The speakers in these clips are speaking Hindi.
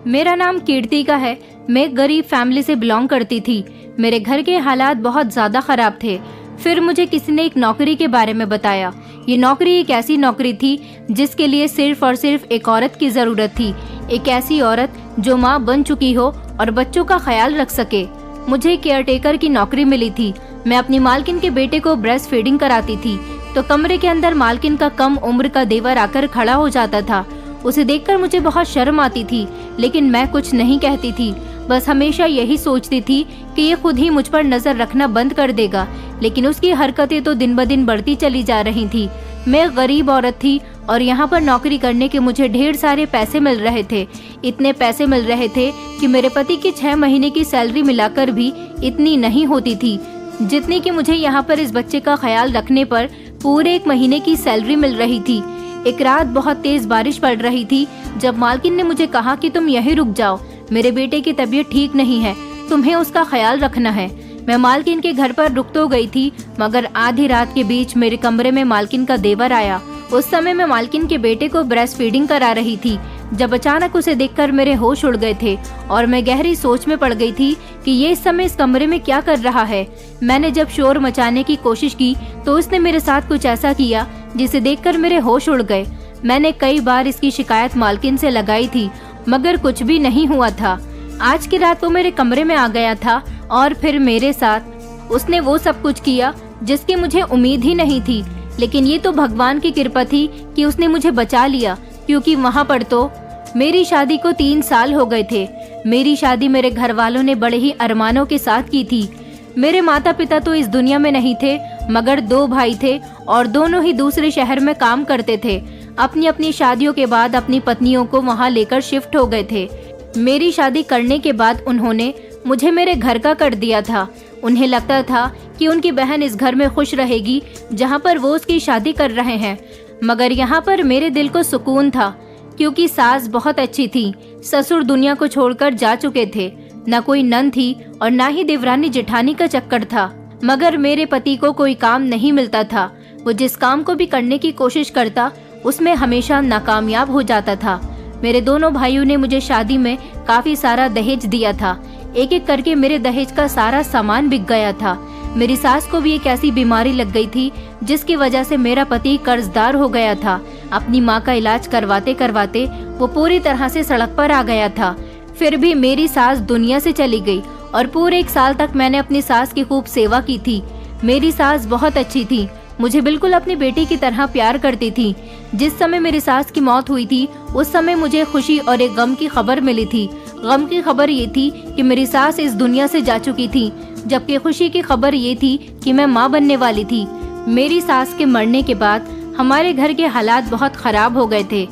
मेरा नाम कीर्तिका है। मैं गरीब फैमिली से बिलोंग करती थी। मेरे घर के हालात बहुत ज़्यादा ख़राब थे। फिर मुझे किसी ने एक नौकरी के बारे में बताया। ये नौकरी एक ऐसी नौकरी थी जिसके लिए सिर्फ और सिर्फ एक औरत की ज़रूरत थी। एक ऐसी औरत जो माँ बन चुकी हो और बच्चों का ख्याल रख सके। मुझे केयरटेकर की नौकरी मिली थी। मैं अपनी मालकिन के बेटे को ब्रेस्ट फीडिंग कराती थी तो कमरे के अंदर मालकिन का कम उम्र का देवर आकर खड़ा हो जाता था। उसे देखकर मुझे बहुत शर्म आती थी, लेकिन मैं कुछ नहीं कहती थी। बस हमेशा यही सोचती थी कि ये खुद ही मुझ पर नजर रखना बंद कर देगा, लेकिन उसकी हरकतें तो दिन ब दिन बढ़ती चली जा रही थी। मैं गरीब औरत थी और यहाँ पर नौकरी करने के मुझे ढेर सारे पैसे मिल रहे थे। इतने पैसे मिल रहे थे कि मेरे पति की 6 महीने की सैलरी मिलाकर भी इतनी नहीं होती थी जितनी कि मुझे यहाँ पर इस बच्चे का ख्याल रखने पर पूरे 1 महीने की सैलरी मिल रही थी। एक रात बहुत तेज बारिश पड़ रही थी जब मालकिन ने मुझे कहा कि तुम यहीं रुक जाओ, मेरे बेटे की तबीयत ठीक नहीं है, तुम्हें उसका ख्याल रखना है। मैं मालकिन के घर पर रुक तो गई थी, मगर आधी रात के बीच मेरे कमरे में मालकिन का देवर आया। उस समय मैं मालकिन के बेटे को ब्रेस्ट फीडिंग करा रही थी जब अचानक उसे देखकर मेरे होश उड़ गए थे और मैं गहरी सोच में पड़ गई थी कि ये इस समय इस कमरे में क्या कर रहा है। मैंने जब शोर मचाने की कोशिश की तो उसने मेरे साथ कुछ ऐसा किया जिसे देखकर मेरे होश उड़ गए। मैंने कई बार इसकी शिकायत मालकिन से लगाई थी, मगर कुछ भी नहीं हुआ था। आज की रात वो मेरे कमरे में आ गया था और फिर मेरे साथ उसने वो सब कुछ किया जिसकी मुझे उम्मीद ही नहीं थी। लेकिन ये तो भगवान की कृपा थी कि उसने मुझे बचा लिया, क्योंकि वहाँ पर तो मेरी शादी को 3 साल हो गए थे। मेरी शादी मेरे घर वालों ने बड़े ही अरमानों के साथ की थी। मेरे माता पिता तो इस दुनिया में नहीं थे, मगर 2 भाई थे और दोनों ही दूसरे शहर में काम करते थे। अपनी अपनी शादियों के बाद अपनी पत्नियों को वहाँ लेकर शिफ्ट हो गए थे। मेरी शादी करने के बाद उन्होंने मुझे मेरे घर का कर दिया था। उन्हें लगता था कि उनकी बहन इस घर में खुश रहेगी जहाँ पर वो उसकी शादी कर रहे हैं, मगर यहाँ पर मेरे दिल को सुकून था, क्योंकि सास बहुत अच्छी थी। ससुर दुनिया को छोड़कर जा चुके थे। न कोई नन थी और न ही देवरानी जेठानी का चक्कर था। मगर मेरे पति को कोई काम नहीं मिलता था। वो जिस काम को भी करने की कोशिश करता उसमें हमेशा नाकामयाब हो जाता था। मेरे दोनों भाइयों ने मुझे शादी में काफी सारा दहेज दिया था। एक एक करके मेरे दहेज का सारा सामान बिक गया था। मेरी सास को भी एक ऐसी बीमारी लग गई थी जिसकी वजह से मेरा पति कर्जदार हो गया था। अपनी माँ का इलाज करवाते करवाते वो पूरी तरह से सड़क पर आ गया था। फिर भी मेरी सास दुनिया से चली गई और पूरे 1 साल तक मैंने अपनी सास की खूब सेवा की थी। मेरी सास बहुत अच्छी थी, मुझे बिल्कुल अपनी बेटी की तरह प्यार करती थी। जिस समय मेरी सास की मौत हुई थी उस समय मुझे खुशी और एक गम की खबर मिली थी। गम की खबर ये थी कि मेरी सास इस दुनिया से जा चुकी थी, जबकि खुशी की खबर ये थी कि मैं माँ बनने वाली थी। मेरी सास के मरने के बाद हमारे घर के हालात बहुत खराब हो गए थे।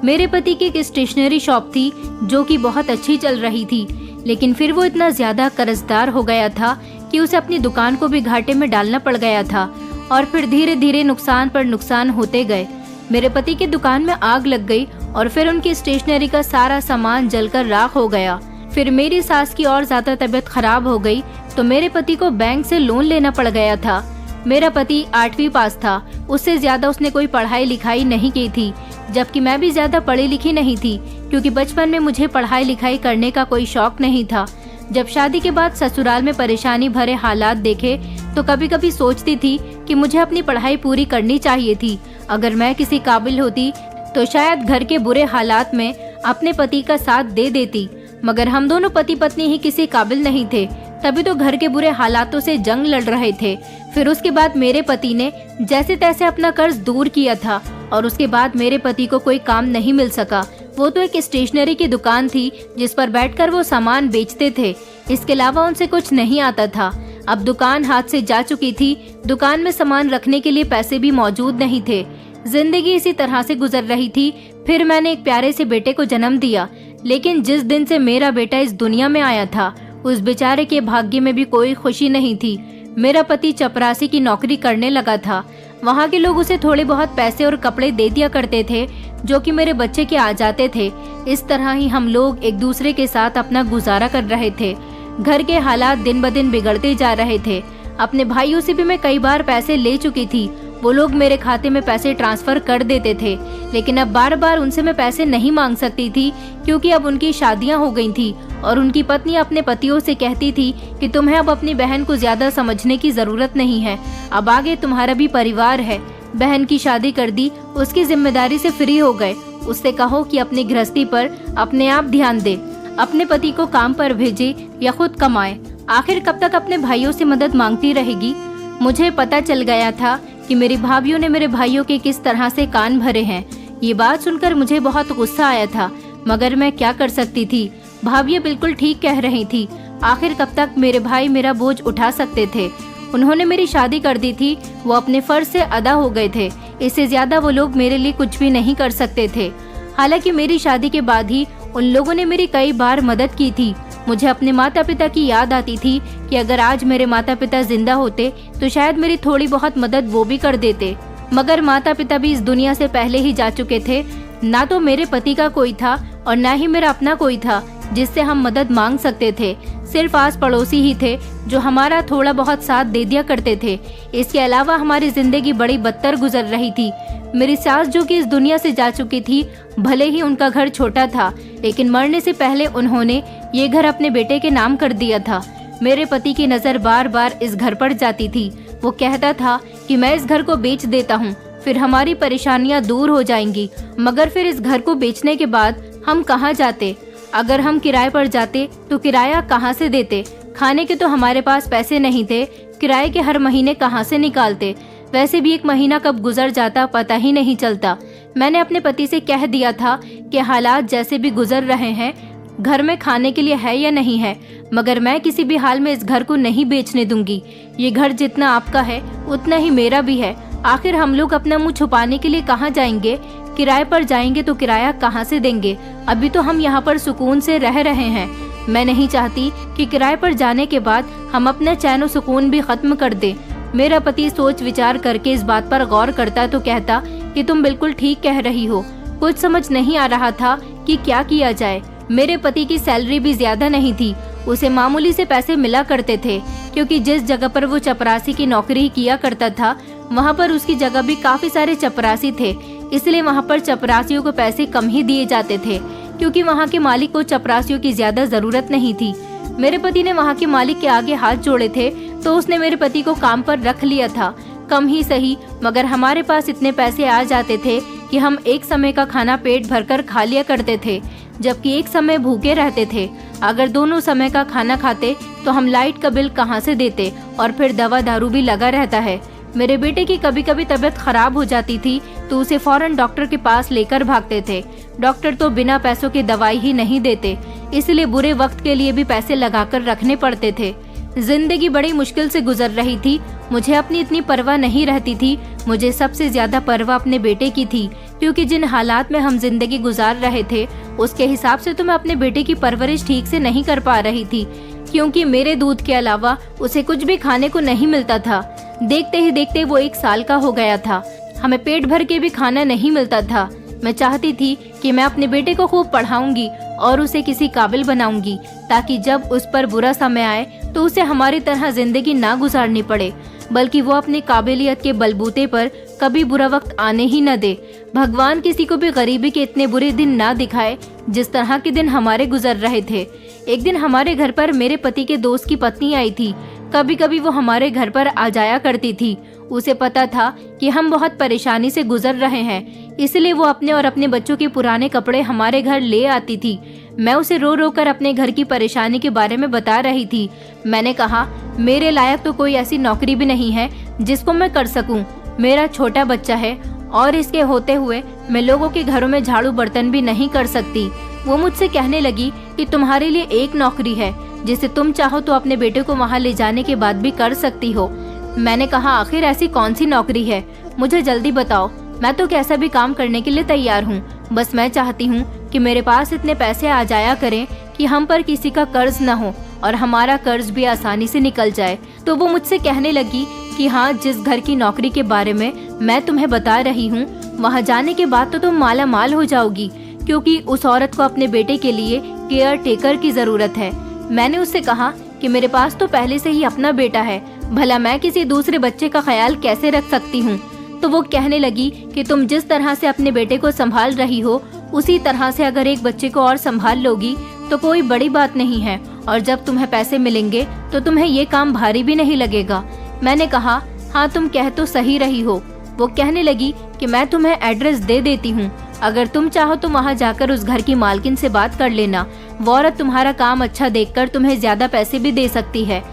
मेरे पति की एक स्टेशनरी शॉप थी जो कि बहुत अच्छी चल रही थी, लेकिन फिर वो इतना ज्यादा कर्जदार हो गया था कि उसे अपनी दुकान को भी घाटे में डालना पड़ गया था और फिर धीरे धीरे नुकसान पर नुकसान होते गए। मेरे पति की दुकान में आग लग गई और फिर उनकी स्टेशनरी का सारा सामान जलकर राख हो गया। फिर मेरी सास की और ज्यादा तबीयत खराब हो गई तो मेरे पति को बैंक से लोन लेना पड़ गया था। मेरा पति 8वीं पास था, उससे ज्यादा उसने कोई पढ़ाई लिखाई नहीं की थी, जबकि मैं भी ज्यादा पढ़ी लिखी नहीं थी, क्योंकि बचपन में मुझे पढ़ाई लिखाई करने का कोई शौक नहीं था। जब शादी के बाद ससुराल में परेशानी भरे हालात देखे तो कभी कभी सोचती थी कि मुझे अपनी पढ़ाई पूरी करनी चाहिए थी। अगर मैं किसी काबिल होती तो शायद घर के बुरे हालात में अपने पति का साथ दे देती, मगर हम दोनों पति पत्नी ही किसी काबिल नहीं थे, तभी तो घर के बुरे हालातों से जंग लड़ रहे थे। फिर उसके बाद मेरे पति ने जैसे तैसे अपना कर्ज दूर किया था और उसके बाद मेरे पति को कोई काम नहीं मिल सका। वो तो एक स्टेशनरी की दुकान थी जिस पर बैठकर वो सामान बेचते थे, इसके अलावा उनसे कुछ नहीं आता था। अब दुकान हाथ से जा चुकी थी, दुकान में सामान रखने के लिए पैसे भी मौजूद नहीं थे। जिंदगी इसी तरह से गुजर रही थी। फिर मैंने एक प्यारे से बेटे को जन्म दिया, लेकिन जिस दिन से मेरा बेटा इस दुनिया में आया था उस बेचारे के भाग्य में भी कोई खुशी नहीं थी। मेरा पति चपरासी की नौकरी करने लगा था। वहाँ के लोग उसे थोड़े बहुत पैसे और कपड़े दे दिया करते थे जो कि मेरे बच्चे के आ जाते थे। इस तरह ही हम लोग एक दूसरे के साथ अपना गुजारा कर रहे थे। घर के हालात दिन ब दिन बिगड़ते जा रहे थे। अपने भाइयों से भी मैं कई बार पैसे ले चुकी थी वो लोग मेरे खाते में पैसे ट्रांसफर कर देते थे, लेकिन अब बार बार उनसे मैं पैसे नहीं मांग सकती थी, क्योंकि अब उनकी शादियां हो गई थी और उनकी पत्नी अपने पतियों से कहती थी कि तुम्हें अब अपनी बहन को ज्यादा समझने की जरूरत नहीं है, अब आगे तुम्हारा भी परिवार है। बहन की शादी कर दी, उसकी जिम्मेदारी से फ्री हो गए। उससे कहो कि अपनी गृहस्थी पर अपने आप ध्यान दे, अपने पति को काम पर भेजे या खुद कमाए। आखिर कब तक अपने भाइयों से मदद मांगती रहेगी? मुझे पता चल गया था कि मेरी भाभियों ने मेरे भाइयों के किस तरह से कान भरे हैं। ये बात सुनकर मुझे बहुत गुस्सा आया था, मगर मैं क्या कर सकती थी। भाभियाँ बिल्कुल ठीक कह रही थी। आखिर कब तक मेरे भाई मेरा बोझ उठा सकते थे? उन्होंने मेरी शादी कर दी थी, वो अपने फर्ज से अदा हो गए थे। इससे ज्यादा वो लोग मेरे लिए कुछ भी नहीं कर सकते थे। हालांकि मेरी शादी के बाद ही उन लोगों ने मेरी कई बार मदद की थी। मुझे अपने माता पिता की याद आती थी कि अगर आज मेरे माता पिता जिंदा होते तो शायद मेरी थोड़ी बहुत मदद वो भी कर देते, मगर माता पिता भी इस दुनिया से पहले ही जा चुके थे। ना तो मेरे पति का कोई था और ना ही मेरा अपना कोई था जिससे हम मदद मांग सकते थे। सिर्फ आस पड़ोसी ही थे जो हमारा थोड़ा बहुत साथ दे दिया करते थे। इसके अलावा हमारी जिंदगी बड़ी बदतर गुजर रही थी। मेरी सास जो कि इस दुनिया से जा चुकी थी, भले ही उनका घर छोटा था, लेकिन मरने से पहले उन्होंने ये घर अपने बेटे के नाम कर दिया था। मेरे पति की नज़र बार बार इस घर पर जाती थी। वो कहता था कि मैं इस घर को बेच देता हूँ, फिर हमारी परेशानियाँ दूर हो जाएंगी। मगर फिर इस घर को बेचने के बाद हम कहाँ जाते? अगर हम किराए पर जाते तो किराया कहाँ से देते? खाने के तो हमारे पास पैसे नहीं थे, किराए के हर महीने कहाँ से निकालते? वैसे भी एक महीना कब गुजर जाता पता ही नहीं चलता। मैंने अपने पति से कह दिया था कि हालात जैसे भी गुजर रहे हैं, घर में खाने के लिए है या नहीं है, मगर मैं किसी भी हाल में इस घर को नहीं बेचने दूंगी। ये घर जितना आपका है उतना ही मेरा भी है। आखिर हम लोग अपना मुंह छुपाने के लिए कहाँ जाएंगे? किराए पर जाएंगे तो किराया कहाँ से देंगे? अभी तो हम यहाँ पर सुकून से रह रहे हैं। मैं नहीं चाहती कि किराए पर जाने के बाद हम अपना चैन और सुकून भी खत्म कर दें। मेरा पति सोच विचार करके इस बात पर गौर करता तो कहता कि तुम बिल्कुल ठीक कह रही हो। कुछ समझ नहीं आ रहा था कि क्या किया जाए। मेरे पति की सैलरी भी ज्यादा नहीं थी, उसे मामूली से पैसे मिला करते थे, क्योंकि जिस जगह पर वो चपरासी की नौकरी किया करता था वहाँ पर उसकी जगह भी काफी सारे चपरासी थे। इसलिए वहाँ पर चपरासियों को पैसे कम ही दिए जाते थे, क्योंकि वहाँ के मालिक को चपरासियों की ज्यादा जरूरत नहीं थी। मेरे पति ने वहाँ के मालिक के आगे हाथ जोड़े थे तो उसने मेरे पति को काम पर रख लिया था। कम ही सही, मगर हमारे पास इतने पैसे आ जाते थे कि हम एक समय का खाना पेट भरकर खा लिया करते थे, जबकि एक समय भूखे रहते थे। अगर दोनों समय का खाना खाते तो हम लाइट का बिल कहाँ से देते, और फिर दवा दारू भी लगा रहता है। मेरे बेटे की कभी कभी तबीयत खराब हो जाती थी तो उसे फौरन डॉक्टर के पास लेकर भागते थे। डॉक्टर तो बिना पैसों के दवाई ही नहीं देते, इसलिए बुरे वक्त के लिए भी पैसे लगाकर रखने पड़ते थे। जिंदगी बड़ी मुश्किल से गुजर रही थी। मुझे अपनी इतनी परवाह नहीं रहती थी। मुझे सबसे ज्यादा परवाह अपने बेटे की थी, क्योंकि जिन हालात में हम जिंदगी गुजार रहे थे उसके हिसाब से तो मैं अपने बेटे की परवरिश ठीक से नहीं कर पा रही थी, क्योंकि मेरे दूध के अलावा उसे कुछ भी खाने को नहीं मिलता था। देखते ही देखते वो 1 साल का हो गया था। हमें पेट भर के भी खाना नहीं मिलता था। मैं चाहती थी कि मैं अपने बेटे को खूब पढ़ाऊंगी और उसे किसी काबिल बनाऊंगी, ताकि जब उस पर बुरा समय आए तो उसे हमारी तरह जिंदगी ना गुजारनी पड़े, बल्कि वो अपनी काबिलियत के बलबूते पर कभी बुरा वक्त आने ही न दे। भगवान किसी को भी गरीबी के इतने बुरे दिन ना दिखाए जिस तरह के दिन हमारे गुजर रहे थे। एक दिन हमारे घर पर मेरे पति के दोस्त की पत्नी आई थी। कभी कभी वो हमारे घर पर आ जाया करती थी। उसे पता था कि हम बहुत परेशानी से गुजर रहे हैं, इसलिए वो अपने और अपने बच्चों के पुराने कपड़े हमारे घर ले आती थी। मैं उसे रो रो कर अपने घर की परेशानी के बारे में बता रही थी। मैंने कहा, मेरे लायक तो कोई ऐसी नौकरी भी नहीं है जिसको मैं कर सकूं। मेरा छोटा बच्चा है और इसके होते हुए मैं लोगों के घरों में झाड़ू बर्तन भी नहीं कर सकती। वो मुझसे कहने लगी कि तुम्हारे लिए एक नौकरी है जिसे तुम चाहो तो अपने बेटे को वहाँ ले जाने के बाद भी कर सकती हो। मैंने कहा, आखिर ऐसी कौन सी नौकरी है, मुझे जल्दी बताओ। मैं तो कैसा भी काम करने के लिए तैयार हूँ, बस मैं चाहती हूँ कि मेरे पास इतने पैसे आ जाया करें कि हम पर किसी का कर्ज न हो और हमारा कर्ज भी आसानी से निकल जाए। तो वो मुझसे कहने लगी कि हाँ, जिस घर की नौकरी के बारे में मैं तुम्हें बता रही हूँ, वहाँ जाने के बाद तो तुम माला माल हो जाओगी, क्योंकि उस औरत को अपने बेटे के लिए केयर टेकर की जरूरत है। मैंने उससे कहा कि मेरे पास तो पहले से ही अपना बेटा है, भला मैं किसी दूसरे बच्चे का ख्याल कैसे रख सकती हूँ। तो वो कहने लगी कि तुम जिस तरह से अपने बेटे को संभाल रही हो उसी तरह से अगर एक बच्चे को और संभाल लोगी तो कोई बड़ी बात नहीं है, और जब तुम्हें पैसे मिलेंगे तो तुम्हें ये काम भारी भी नहीं लगेगा। मैंने कहा, हाँ तुम कह तो सही रही हो। वो कहने लगी कि मैं तुम्हें एड्रेस दे देती हूँ, अगर तुम चाहो तो वहाँ जाकर उस घर की मालकिन से बात कर लेना, वो औरत तुम्हारा काम अच्छा देखकर तुम्हें ज्यादा पैसे भी दे सकती है।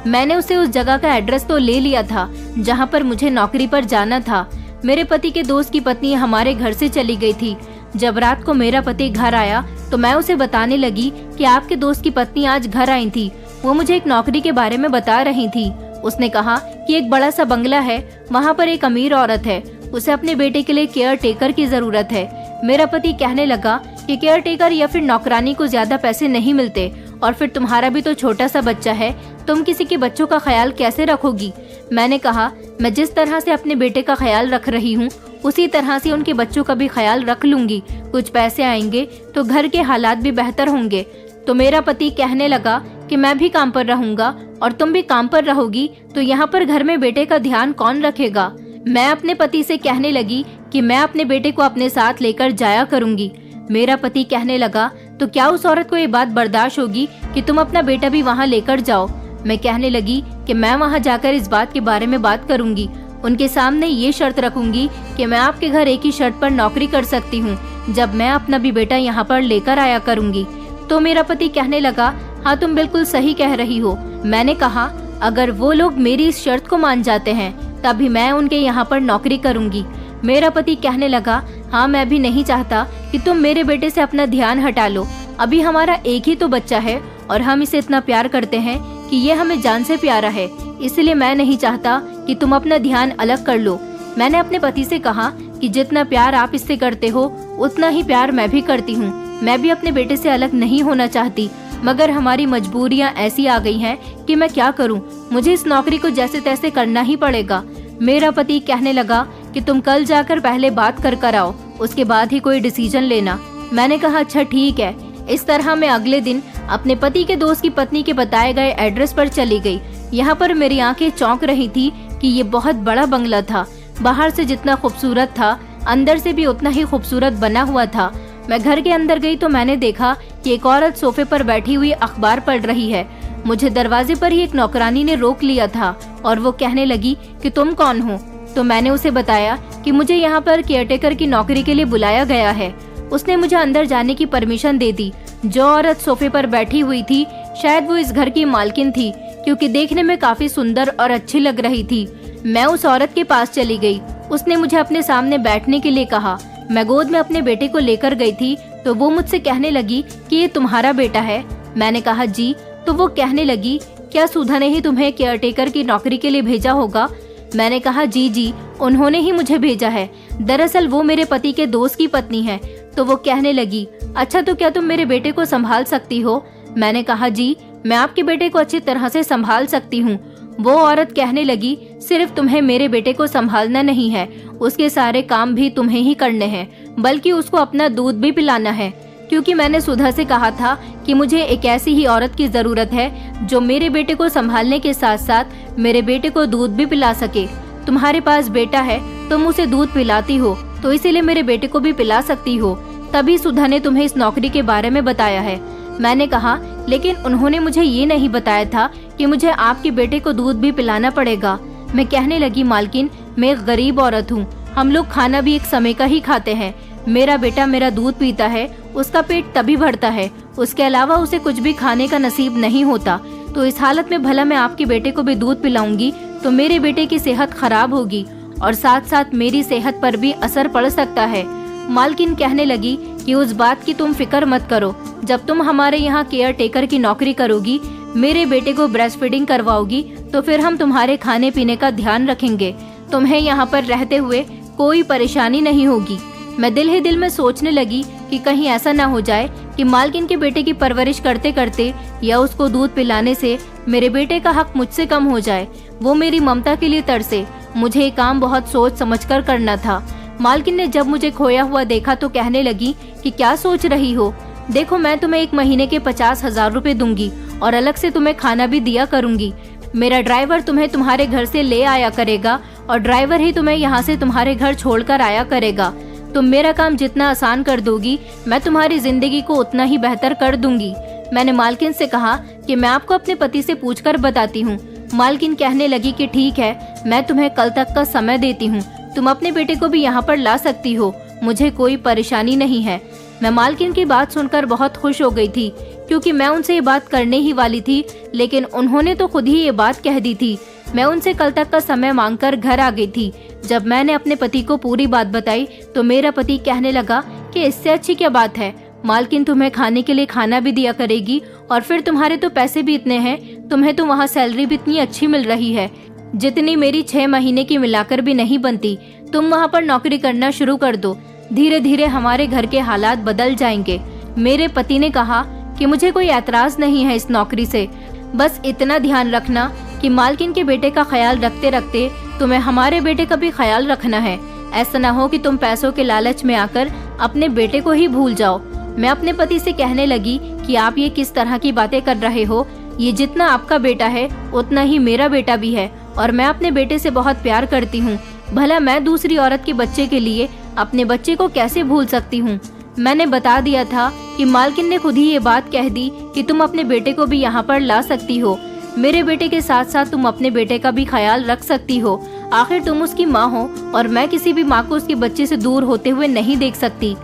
मैंने उसे उस जगह का एड्रेस तो ले लिया था जहाँ पर मुझे नौकरी पर जाना था। मेरे पति के दोस्त की पत्नी हमारे घर से चली गई थी। जब रात को मेरा पति घर आया तो मैं उसे बताने लगी कि आपके दोस्त की पत्नी आज घर आई थी, वो मुझे एक नौकरी के बारे में बता रही थी। उसने कहा कि एक बड़ा सा बंगला है, वहाँ पर एक अमीर औरत है, उसे अपने बेटे के लिए केयर टेकर की जरूरत है। मेरा पति कहने लगा कि केयर टेकर या फिर नौकरानी को ज्यादा पैसे नहीं मिलते, और फिर तुम्हारा भी तो छोटा सा बच्चा है, तुम किसी के बच्चों का ख्याल कैसे रखोगी। मैंने कहा, मैं जिस तरह से अपने बेटे का ख्याल रख रही हूँ उसी तरह से उनके बच्चों का भी ख्याल रख लूंगी। कुछ पैसे आएंगे तो घर के हालात भी बेहतर होंगे। तो मेरा पति कहने लगा कि मैं भी काम पर रहूंगा और तुम भी काम पर रहोगी, तो यहाँ पर घर में बेटे का ध्यान कौन रखेगा। मैं अपने पति से कहने लगी कि मैं अपने बेटे को अपने साथ लेकर जाया करूंगी। मेरा पति कहने लगा, तो क्या उस औरत को ये बात बर्दाश्त होगी कि तुम अपना बेटा भी वहाँ लेकर जाओ। मैं कहने लगी कि मैं वहाँ जाकर इस बात के बारे में बात करूंगी, उनके सामने ये शर्त रखूंगी कि मैं आपके घर एक ही शर्त पर नौकरी कर सकती हूँ, जब मैं अपना भी बेटा यहाँ पर लेकर आया करूंगी। तो मेरा पति कहने लगा, हाँ तुम बिल्कुल सही कह रही हो। मैंने कहा, अगर वो लोग मेरी इस शर्त को मान जाते हैं तभी मैं उनके यहाँ पर नौकरी करूंगी। मेरा पति कहने लगा, हाँ मैं भी नहीं चाहता कि तुम मेरे बेटे से अपना ध्यान हटा लो, अभी हमारा एक ही तो बच्चा है और हम इसे इतना प्यार करते हैं कि ये हमें जान से प्यारा है, इसलिए मैं नहीं चाहता कि तुम अपना ध्यान अलग कर लो। मैंने अपने पति से कहा कि जितना प्यार आप इससे करते हो उतना ही प्यार मैं भी करती हूँ, मैं भी अपने बेटे से अलग नहीं होना चाहती, मगर हमारी मजबूरियाँ ऐसी आ गई हैं कि मैं क्या करूँ, मुझे इस नौकरी को जैसे तैसे करना ही पड़ेगा। मेरा पति कहने लगा कि तुम कल जाकर पहले बात कर आओ, उसके बाद ही कोई डिसीजन लेना। मैंने कहा, अच्छा ठीक है। इस तरह मैं अगले दिन अपने पति के दोस्त की पत्नी के बताए गए एड्रेस पर चली गई। यहाँ पर मेरी आंखें चौंक रही थी कि ये बहुत बड़ा बंगला था, बाहर से जितना खूबसूरत था अंदर से भी उतना ही खूबसूरत बना हुआ था। मैं घर के अंदर गई तो मैंने देखा कि एक औरत सोफे पर बैठी हुई अखबार पढ़ रही है। मुझे दरवाजे पर ही एक नौकरानी ने रोक लिया था और वो कहने लगी कि तुम कौन हो। तो मैंने उसे बताया कि मुझे यहाँ पर केयरटेकर की नौकरी के लिए बुलाया गया है। उसने मुझे अंदर जाने की परमिशन दे दी। जो औरत सोफे पर बैठी हुई थी शायद वो इस घर की मालकिन थी, क्योंकि देखने में काफी सुंदर और अच्छी लग रही थी। मैं उस औरत के पास चली गई। उसने मुझे अपने सामने बैठने के लिए कहा। मैं गोद में अपने बेटे को लेकर गई थी तो वो मुझसे कहने लगी कि ये तुम्हारा बेटा है। मैंने कहा जी। तो वो कहने लगी, क्या सुधा ने ही तुम्हें केयरटेकर की नौकरी के लिए भेजा होगा। मैंने कहा जी, उन्होंने ही मुझे भेजा है, दरअसल वो मेरे पति के दोस्त की पत्नी है। तो वो कहने लगी, अच्छा तो क्या तुम मेरे बेटे को संभाल सकती हो। मैंने कहा जी, मैं आपके बेटे को अच्छी तरह से संभाल सकती हूँ। वो औरत कहने लगी, सिर्फ तुम्हें मेरे बेटे को संभालना नहीं है, उसके सारे काम भी तुम्हें ही करने हैं, बल्कि उसको अपना दूध भी पिलाना है, क्योंकि मैंने सुधा से कहा था कि मुझे एक ऐसी ही औरत की जरूरत है जो मेरे बेटे को संभालने के साथ साथ मेरे बेटे को दूध भी पिला सके। तुम्हारे पास बेटा है, तुम उसे दूध पिलाती हो, तो इसीलिए मेरे बेटे को भी पिला सकती हो, तभी सुधा ने तुम्हें इस नौकरी के बारे में बताया है। मैंने कहा, लेकिन उन्होंने मुझे ये नहीं बताया था कि मुझे आपके बेटे को दूध भी पिलाना पड़ेगा। मैं कहने लगी, मालकिन मैं एक गरीब औरत हूँ, हम लोग खाना भी एक समय का ही खाते हैं। मेरा बेटा मेरा दूध पीता है, उसका पेट तभी भरता है, उसके अलावा उसे कुछ भी खाने का नसीब नहीं होता। तो इस हालत में भला मैं आपके बेटे को भी दूध पिलाऊंगी तो मेरे बेटे की सेहत खराब होगी और साथ साथ मेरी सेहत पर भी असर पड़ सकता है। मालकिन कहने लगी कि उस बात की तुम फिक्र मत करो, जब तुम हमारे यहाँ केयर टेकर की नौकरी करोगी, मेरे बेटे को ब्रेस्ट फीडिंग करवाओगी, तो फिर हम तुम्हारे खाने पीने का ध्यान रखेंगे, तुम्हें यहाँ पर रहते हुए कोई परेशानी नहीं होगी। मैं दिल ही दिल में सोचने लगी कि कहीं ऐसा ना हो जाए कि मालकिन के बेटे की परवरिश करते करते या उसको दूध पिलाने से मेरे बेटे का हक मुझसे कम हो जाए, वो मेरी ममता के लिए तरसे। मुझे ये काम बहुत सोच समझकर करना था। मालकिन ने जब मुझे खोया हुआ देखा तो कहने लगी कि क्या सोच रही हो, देखो मैं तुम्हें 1 महीने के 50,000 रुपए दूंगी और अलग से तुम्हें खाना भी दिया करूंगी। मेरा ड्राइवर तुम्हें तुम्हारे घर से ले आया करेगा और ड्राइवर ही तुम्हें यहाँ से तुम्हारे घर छोड़कर आया करेगा। तुम मेरा काम जितना आसान कर दोगी, मैं तुम्हारी जिंदगी को उतना ही बेहतर कर दूंगी। मैंने मालकिन से कहा कि मैं आपको अपने पति से पूछकर बताती हूँ। मालकिन कहने लगी कि ठीक है, मैं तुम्हें कल तक का समय देती हूँ, तुम अपने बेटे को भी यहाँ पर ला सकती हो, मुझे कोई परेशानी नहीं है। मैं मालकिन की बात सुनकर बहुत खुश हो गई थी, क्योंकि मैं उनसे ये बात करने ही वाली थी, लेकिन उन्होंने तो खुद ही ये बात कह दी थी। मैं उनसे कल तक का समय मांगकर घर आ गई थी। जब मैंने अपने पति को पूरी बात बताई तो मेरा पति कहने लगा कि इससे अच्छी क्या बात है, मालकिन तुम्हें खाने के लिए खाना भी दिया करेगी और फिर तुम्हारे तो पैसे भी इतने हैं, तुम्हें तो वहाँ सैलरी भी इतनी अच्छी मिल रही है जितनी मेरी 6 महीने की मिलाकर भी नहीं बनती। तुम वहाँ पर नौकरी करना शुरू कर दो, धीरे धीरे हमारे घर के हालात बदल जाएंगे। मेरे पति ने कहा कि मुझे कोई ऐतराज नहीं है इस नौकरी से, बस इतना ध्यान रखना कि मालकिन के बेटे का ख्याल रखते रखते तुम्हें हमारे बेटे का भी ख्याल रखना है। ऐसा ना हो कि तुम पैसों के लालच में आकर अपने बेटे को ही भूल जाओ। मैं अपने पति से कहने लगी कि आप ये किस तरह की बातें कर रहे हो, ये जितना आपका बेटा है उतना ही मेरा बेटा भी है और मैं अपने बेटे से बहुत प्यार करती हूँ। भला मैं दूसरी औरत के बच्चे के लिए अपने बच्चे को कैसे भूल सकती हूँ। मैंने बता दिया था कि मालकिन ने खुद ही ये बात कह दी कि तुम अपने बेटे को भी यहाँ पर ला सकती हो। मेरे बेटे के साथ साथ तुम अपने बेटे का भी ख्याल रख सकती हो, आखिर तुम उसकी माँ हो और मैं किसी भी माँ को उसके बच्चे से दूर होते हुए नहीं देख सकती।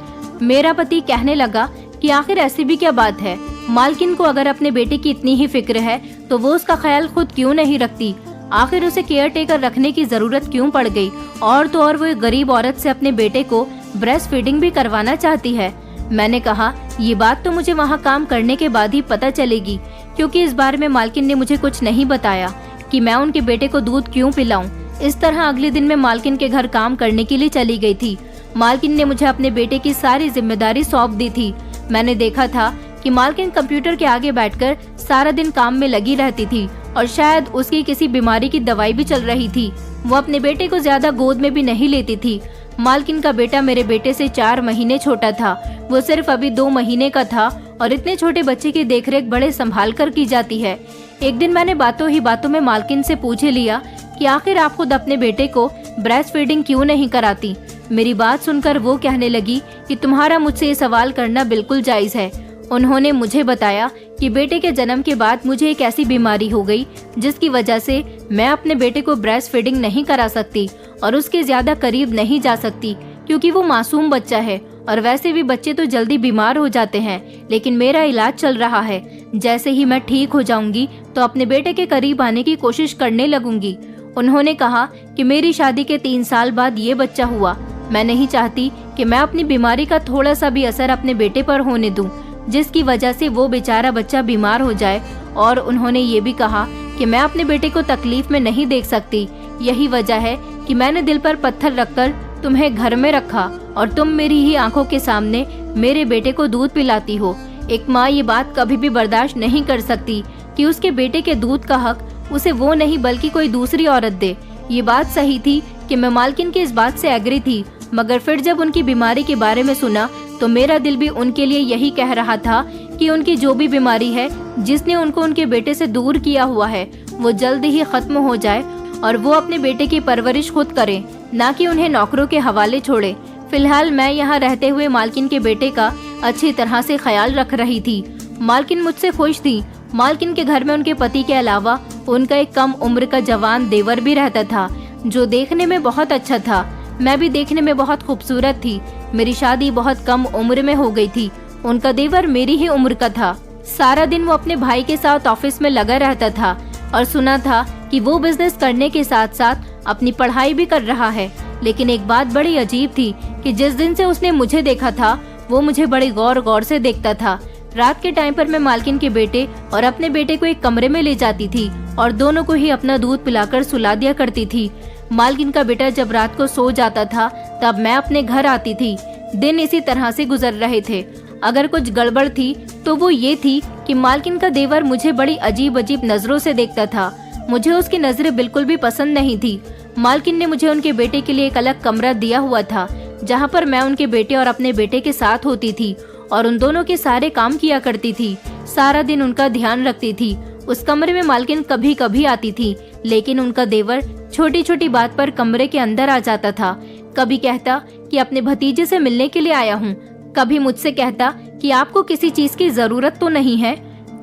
मेरा पति कहने लगा कि आखिर ऐसी भी क्या बात है, मालकिन को अगर अपने बेटे की इतनी ही फिक्र है तो वो उसका ख्याल खुद क्यों नहीं रखती, आखिर उसे केयर टेकर रखने की जरूरत क्यों पड़ गई। और तो और वो एक गरीब औरत से अपने बेटे को ब्रेस्ट फीडिंग भी करवाना चाहती है। मैंने कहा ये बात तो मुझे वहाँ काम करने के बाद ही पता चलेगी, क्योंकि इस बारे में मालकिन ने मुझे कुछ नहीं बताया कि मैं उनके बेटे को दूध क्यों पिलाऊं। इस तरह अगले दिन मैं मालकिन के घर काम करने के लिए चली गई थी। मालकिन ने मुझे अपने बेटे की सारी जिम्मेदारी सौंप दी थी। मैंने देखा था कि मालकिन कंप्यूटर के आगे बैठकर सारा दिन काम में लगी रहती थी और शायद उसकी किसी बीमारी की दवाई भी चल रही थी। वो अपने बेटे को ज्यादा गोद में भी नहीं लेती थी। मालकिन का बेटा मेरे बेटे से 4 महीने छोटा था, वो सिर्फ अभी 2 महीने का था और इतने छोटे बच्चे की देखरेख बड़े संभाल कर की जाती है। एक दिन मैंने बातों ही बातों में मालकिन से पूछ लिया कि आखिर आप खुद अपने बेटे को ब्रेस्ट फीडिंग क्यों नहीं कराती। मेरी बात सुनकर वो कहने लगी कि तुम्हारा मुझसे ये सवाल करना बिल्कुल जायज है। उन्होंने मुझे बताया कि बेटे के जन्म के बाद मुझे एक ऐसी बीमारी हो गई जिसकी वजह से मैं अपने बेटे को ब्रेस्ट फीडिंग नहीं करा सकती और उसके ज्यादा करीब नहीं जा सकती, क्योंकि वो मासूम बच्चा है और वैसे भी बच्चे तो जल्दी बीमार हो जाते हैं। लेकिन मेरा इलाज चल रहा है, जैसे ही मैं ठीक हो जाऊंगी तो अपने बेटे के करीब आने की कोशिश करने लगूंगी। उन्होंने कहा कि मेरी शादी के 3 साल बाद ये बच्चा हुआ। मैं नहीं चाहती कि मैं अपनी बीमारी का थोड़ा सा भी असर अपने बेटे पर होने दूं, जिसकी वजह से वो बेचारा बच्चा बीमार हो जाए। और उन्होंने ये भी कहा कि मैं अपने बेटे को तकलीफ में नहीं देख सकती। यही वजह है कि मैंने दिल पर पत्थर रखकर तुम्हें घर में रखा और तुम मेरी ही आंखों के सामने मेरे बेटे को दूध पिलाती हो। एक माँ ये बात कभी भी बर्दाश्त नहीं कर सकती कि उसके बेटे के दूध का हक उसे वो नहीं बल्कि कोई दूसरी औरत दे। ये बात सही थी कि मैं मालकिन की इस बात से एग्री थी, मगर फिर जब उनकी बीमारी के बारे में सुना तो मेरा दिल भी उनके लिए यही कह रहा था कि उनकी जो भी बीमारी है जिसने उनको उनके बेटे से दूर किया हुआ है, वो जल्द ही खत्म हो जाए और वो अपने बेटे की परवरिश खुद करें, ना कि उन्हें नौकरों के हवाले छोड़े। फिलहाल मैं यहाँ रहते हुए मालकिन के बेटे का अच्छी तरह से ख्याल रख रही थी। मालकिन मुझसे खुश थी। मालकिन के घर में उनके पति के अलावा उनका एक कम उम्र का जवान देवर भी रहता था, जो देखने में बहुत अच्छा था। मैं भी देखने में बहुत खूबसूरत थी। मेरी शादी बहुत कम उम्र में हो गई थी। उनका देवर मेरी ही उम्र का था। सारा दिन वो अपने भाई के साथ ऑफिस में लगा रहता था और सुना था कि वो बिजनेस करने के साथ साथ अपनी पढ़ाई भी कर रहा है। लेकिन एक बात बड़ी अजीब थी कि जिस दिन से उसने मुझे देखा था वो मुझे बड़े गौर गौर से देखता था। रात के टाइम पर मैं मालकिन के बेटे और अपने बेटे को एक कमरे में ले जाती थी और दोनों को ही अपना दूध पिलाकर सुला दिया करती थी। मालकिन का बेटा जब रात को सो जाता था तब मैं अपने घर आती थी। दिन इसी तरह से गुजर रहे थे। अगर कुछ गड़बड़ थी तो वो ये थी कि मालकिन का देवर मुझे बड़ी अजीब अजीब नजरों से देखता था। मुझे उसकी नजरें बिल्कुल भी पसंद नहीं थी। मालकिन ने मुझे उनके बेटे के लिए एक अलग कमरा दिया हुआ था, जहाँ पर मैं उनके बेटे और अपने बेटे के साथ होती थी और उन दोनों के सारे काम किया करती थी। सारा दिन उनका ध्यान रखती थी। उस कमरे में मालकिन कभी कभी आती थी, लेकिन उनका देवर छोटी छोटी बात पर कमरे के अंदर आ जाता था। कभी कहता कि अपने भतीजे से मिलने के लिए आया हूँ, कभी मुझसे कहता कि आपको किसी चीज की जरूरत तो नहीं है।